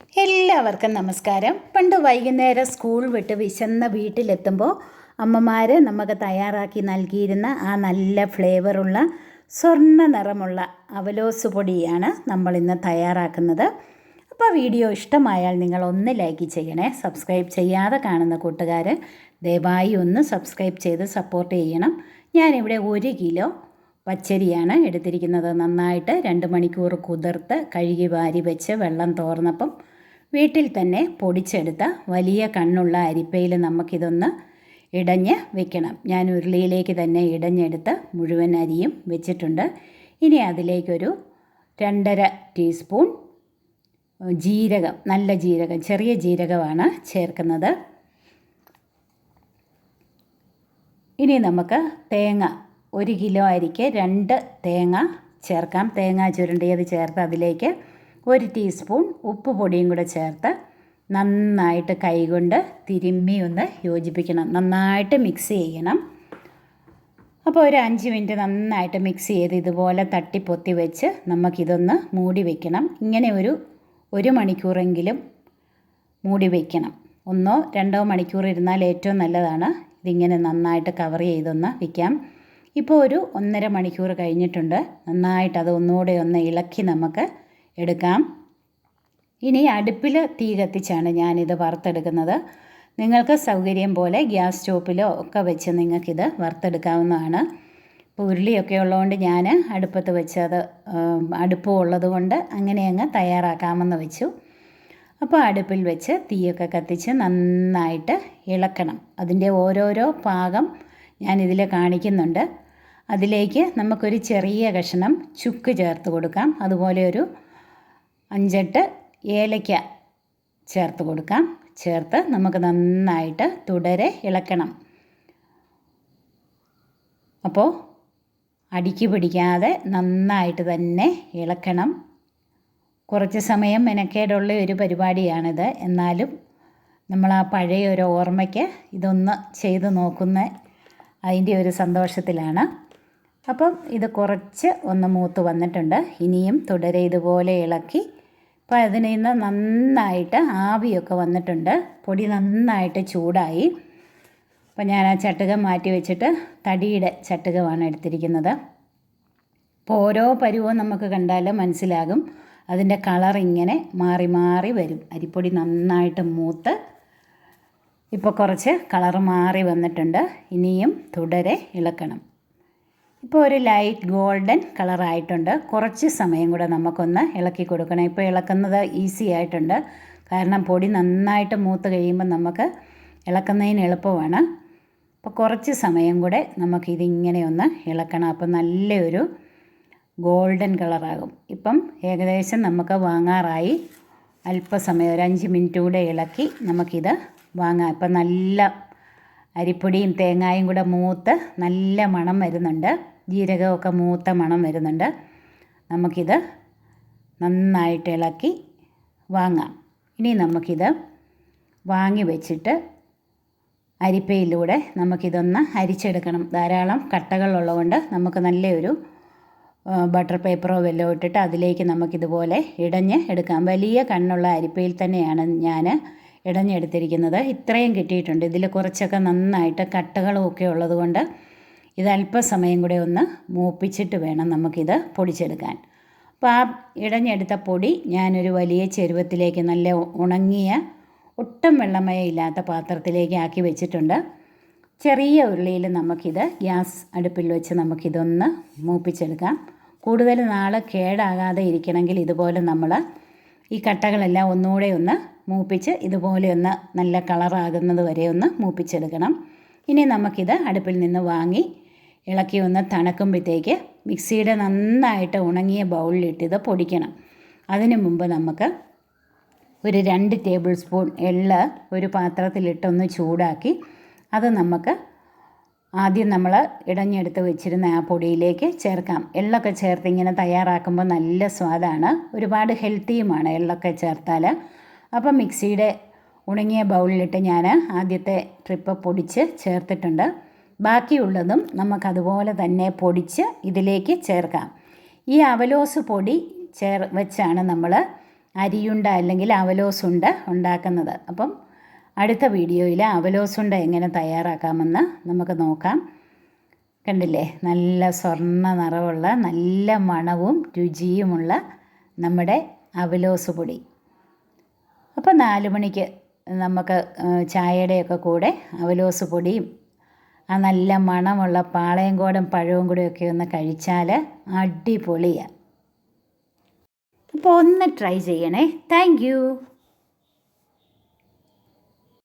എല്ലാവർക്കും നമസ്കാരം. പണ്ട് വൈകുന്നേരം സ്കൂൾ വിട്ട് വിശന്ന വീട്ടിലെത്തുമ്പോൾ അമ്മമാർ നമുക്ക് തയ്യാറാക്കി നൽകിയിരുന്ന ആ നല്ല ഫ്ലേവറുള്ള സ്വർണ്ണ നിറമുള്ള അവലോസ് പൊടിയാണ് നമ്മളിന്ന് തയ്യാറാക്കുന്നത്. അപ്പോൾ വീഡിയോ ഇഷ്ടമായാൽ നിങ്ങൾ ഒന്ന് ലൈക്ക് ചെയ്യണേ. സബ്സ്ക്രൈബ് ചെയ്യാതെ കാണുന്ന കൂട്ടുകാർ ദയവായി ഒന്ന് സബ്സ്ക്രൈബ് ചെയ്ത് സപ്പോർട്ട് ചെയ്യണം. ഞാനിവിടെ 1 കിലോ പച്ചരിയാണ് എടുത്തിരിക്കുന്നത്. നന്നായിട്ട് 2 മണിക്കൂർ കുതിർത്ത് കഴുകി വാരി വെച്ച് വെള്ളം തോർന്നപ്പം വീട്ടിൽ തന്നെ പൊടിച്ചെടുത്ത വലിയ കണ്ണുള്ള അരിപ്പയിൽ നമുക്കിതൊന്ന് ഇടഞ്ഞ് വെക്കണം. ഞാൻ ഉരുളിയിലേക്ക് തന്നെ ഇടഞ്ഞെടുത്ത് മുഴുവൻ അരിയും വെച്ചിട്ടുണ്ട്. ഇനി അതിലേക്കൊരു 2.5 ടീസ്പൂൺ ജീരകം, നല്ല ജീരകം, ചെറിയ ജീരകമാണ് ചേർക്കുന്നത്. ഇനി നമുക്ക് തേങ്ങ, 1 കിലോ അരിക്ക് 2 തേങ്ങ ചേർക്കാം. തേങ്ങ ചുരണ്ടിയത് ചേർത്ത് അതിലേക്ക് 1 ടീസ്പൂൺ ഉപ്പ് പൊടിയും കൂടെ ചേർത്ത് നന്നായിട്ട് കൈകൊണ്ട് തിരുമ്മി ഒന്ന് യോജിപ്പിക്കണം. നന്നായിട്ട് മിക്സ് ചെയ്യണം. അപ്പോൾ ഒരു 5 മിനിറ്റ് നന്നായിട്ട് മിക്സ് ചെയ്ത് ഇതുപോലെ തട്ടിപ്പൊത്തി വെച്ച് നമുക്കിതൊന്ന് മൂടി വയ്ക്കണം. ഇങ്ങനെ ഒരു 1 മണിക്കൂറെങ്കിലും മൂടി വയ്ക്കണം. 1-2 മണിക്കൂർ ഇരുന്നാൽ ഏറ്റവും നല്ലതാണ്. ഇതിങ്ങനെ നന്നായിട്ട് കവർ ചെയ്തൊന്ന് വയ്ക്കാം. ഇപ്പോൾ ഒരു 1.5 മണിക്കൂർ കഴിഞ്ഞിട്ടുണ്ട്. നന്നായിട്ട് അത് ഒന്നുകൂടെ ഒന്ന് ഇളക്കി നമുക്ക് എടുക്കാം. ഇനി അടുപ്പിൽ തീ കത്തിച്ചാണ് ഞാനിത് വറുത്തെടുക്കുന്നത്. നിങ്ങൾക്ക് സൗകര്യം പോലെ ഗ്യാസ് സ്റ്റോപ്പിലോ ഒക്കെ വെച്ച് നിങ്ങൾക്കിത് വറുത്തെടുക്കാവുന്നതാണ്. ഇപ്പോൾ ഉരുളിയൊക്കെ ഉള്ളതുകൊണ്ട് ഞാൻ അടുപ്പത്ത് വെച്ചത്, അടുപ്പം ഉള്ളത് കൊണ്ട് അങ്ങനെ അങ്ങ് തയ്യാറാക്കാമെന്ന് വെച്ചു. അപ്പോൾ അടുപ്പിൽ വെച്ച് തീയൊക്കെ കത്തിച്ച് നന്നായിട്ട് ഇളക്കണം. അതിൻ്റെ ഓരോരോ ഭാഗം ഞാനിതിൽ കാണിക്കുന്നുണ്ട്. അതിലേക്ക് നമുക്കൊരു ചെറിയ കഷ്ണം ചുക്ക് ചേർത്ത് കൊടുക്കാം. അതുപോലെ ഒരു 5-8 ഏലയ്ക്ക ചേർത്ത് കൊടുക്കാം. ചേർത്ത് നമുക്ക് നന്നായിട്ട് തുടരെ ഇളക്കണം. അപ്പോൾ അടിക്ക് പിടിക്കാതെ നന്നായിട്ട് തന്നെ ഇളക്കണം. കുറച്ച് സമയം മെനക്കേടുള്ള ഒരു പരിപാടിയാണിത്. എന്നാലും നമ്മൾ ആ പഴയ ഒരു ഓർമ്മയ്ക്ക് ഇതൊന്ന് ചെയ്ത് നോക്കുന്ന അതിൻ്റെ ഒരു സന്തോഷത്തിലാണ്. അപ്പം ഇത് കുറച്ച് ഒന്ന് മൂത്ത് വന്നിട്ടുണ്ട്. ഇനിയും തുടരെ ഇതുപോലെ ഇളക്കി. അപ്പോൾ അതിൽ നിന്ന് നന്നായിട്ട് ആവിയൊക്കെ വന്നിട്ടുണ്ട്. പൊടി നന്നായിട്ട് ചൂടായി. അപ്പോൾ ഞാൻ ആ ചട്ടുകം മാറ്റി വെച്ചിട്ട് തടിയുടെ ചട്ടുകമാണ് എടുത്തിരിക്കുന്നത്. അപ്പോൾ ഓരോ പരുവവും നമുക്ക് കണ്ടാൽ മനസ്സിലാകും. അതിൻ്റെ കളർ ഇങ്ങനെ മാറി മാറി വരും. അരിപ്പൊടി നന്നായിട്ട് മൂത്ത് ഇപ്പോൾ കുറച്ച് കളർ മാറി വന്നിട്ടുണ്ട്. ഇനിയും തുടരെ ഇളക്കണം. ഇപ്പോൾ ഒരു ലൈറ്റ് ഗോൾഡൻ കളറായിട്ടുണ്ട്. കുറച്ച് സമയം കൂടെ നമുക്കൊന്ന് ഇളക്കി കൊടുക്കണം. ഇപ്പോൾ ഇളക്കുന്നത് ഈസി ആയിട്ടുണ്ട്. കാരണം പൊടി നന്നായിട്ട് മൂത്ത് കഴിയുമ്പോൾ നമുക്ക് ഇളക്കുന്നതിന് എളുപ്പമാണ്. അപ്പോൾ കുറച്ച് സമയം കൂടെ നമുക്കിതിങ്ങനെ ഒന്ന് ഇളക്കണം. അപ്പോൾ നല്ലൊരു ഗോൾഡൻ കളറാകും. ഇപ്പം ഏകദേശം നമുക്ക് വാങ്ങാറായി. അല്പസമയം ഒരു 5 മിനിറ്റ് കൂടെ ഇളക്കി നമുക്കിത് വാങ്ങാം. ഇപ്പം നല്ല അരിപ്പൊടിയും തേങ്ങായും കൂടെ മൂത്ത് നല്ല മണം വരുന്നുണ്ട്. ജീരകമൊക്കെ മൂത്ത മണം വരുന്നുണ്ട്. നമുക്കിത് നന്നായിട്ട് ഇളക്കി വാങ്ങാം. ഇനി നമുക്കിത് വാങ്ങി വെച്ചിട്ട് അരിപ്പയിലൂടെ നമുക്കിതൊന്ന് അരിച്ചെടുക്കണം. ധാരാളം കട്ടകളുള്ളതുകൊണ്ട് നമുക്ക് നല്ലൊരു ബട്ടർ പേപ്പറോ വല്ലതും ഇട്ടിട്ട് അതിലേക്ക് നമുക്കിതുപോലെ ഇടഞ്ഞ് എടുക്കാം. വലിയ കണ്ണുള്ള അരിപ്പയിൽ തന്നെയാണ് ഞാൻ ഇടഞ്ഞെടുത്തിരിക്കുന്നത്. ഇത്രയും കിട്ടിയിട്ടുണ്ട്. ഇതിൽ കുറച്ചൊക്കെ നന്നായിട്ട് കട്ടകളും ഒക്കെ ഉള്ളതുകൊണ്ട് ഇത് അല്പസമയം കൂടെ ഒന്ന് മൂപ്പിച്ചിട്ട് വേണം നമുക്കിത് പൊടിച്ചെടുക്കാൻ. അപ്പോൾ ആ ഇടഞ്ഞെടുത്ത പൊടി ഞാനൊരു വലിയ ചെരുവത്തിലേക്ക്, നല്ല ഉണങ്ങിയ ഒട്ടും വെള്ളമയമില്ലാത്ത പാത്രത്തിലേക്ക് ആക്കി വെച്ചിട്ടുണ്ട്. ചെറിയ ഉരുളിയിൽ നമുക്കിത് ഗ്യാസ് അടുപ്പിൽ വെച്ച് നമുക്കിതൊന്ന് മൂപ്പിച്ചെടുക്കാം. കൂടുതൽ നാൾ കേടാകാതെ ഇരിക്കണമെങ്കിൽ ഇതുപോലെ നമ്മൾ ഈ കട്ടകളെല്ലാം ഒന്നുകൂടെ ഒന്ന് മൂപ്പിച്ച് ഇതുപോലെ ഒന്ന് നല്ല കളറാകുന്നത് വരെ ഒന്ന് മൂപ്പിച്ചെടുക്കണം. ഇനി നമുക്കിത് അടുപ്പിൽ നിന്ന് വാങ്ങി ഇളക്കി ഒന്ന് തണുക്കുമ്പോഴത്തേക്ക് മിക്സിയുടെ നന്നായിട്ട് ഉണങ്ങിയ ബൗളിലിട്ടിത് പൊടിക്കണം. അതിനു മുമ്പ് നമുക്ക് ഒരു 2 ടേബിൾ സ്പൂൺ എള്ള് ഒരു പാത്രത്തിലിട്ടൊന്ന് ചൂടാക്കി അത് നമുക്ക് ആദ്യം നമ്മൾ ഇടഞ്ഞെടുത്ത് വെച്ചിരുന്ന ആ പൊടിയിലേക്ക് ചേർക്കാം. എള്ളൊക്കെ ചേർത്ത് ഇങ്ങനെ തയ്യാറാക്കുമ്പോൾ നല്ല സ്വാദാണ്. ഒരുപാട് ഹെൽത്തിയുമാണ് എള്ളൊക്കെ ചേർത്താൽ. അപ്പം മിക്സിയുടെ ഉണങ്ങിയ ബൗളിലിട്ട് ഞാൻ ആദ്യത്തെ ട്രിപ്പ് പൊടിച്ച് ചേർത്തിട്ടുണ്ട്. ബാക്കിയുള്ളതും നമുക്കതുപോലെ തന്നെ പൊടിച്ച് ഇതിലേക്ക് ചേർക്കാം. ഈ അവലോസ് പൊടി വെച്ചാണ് നമ്മൾ അരിയുണ്ട അല്ലെങ്കിൽ അവലോസുണ്ട ഉണ്ടാക്കുന്നത്. അപ്പം അടുത്ത വീഡിയോയിൽ അവലോസുണ്ട എങ്ങനെ തയ്യാറാക്കാമെന്ന് നമുക്ക് നോക്കാം. കണ്ടില്ലേ, നല്ല സ്വർണ്ണ നിറമുള്ള നല്ല മണവും രുചിയുമുള്ള നമ്മുടെ അവലോസ് പൊടി. അപ്പോൾ 4 മണിക്ക് നമുക്ക് ചായയുടെയൊക്കെ കൂടെ അവലോസ് പൊടിയും ആ നല്ല മണമുള്ള പാളയംകോടൻ പഴവും കൂടെയൊക്കെ ഒന്ന് കഴിച്ചാൽ അടിപൊളിയാണ്. അപ്പോൾ ഒന്ന് ട്രൈ ചെയ്യണേ. Thank you.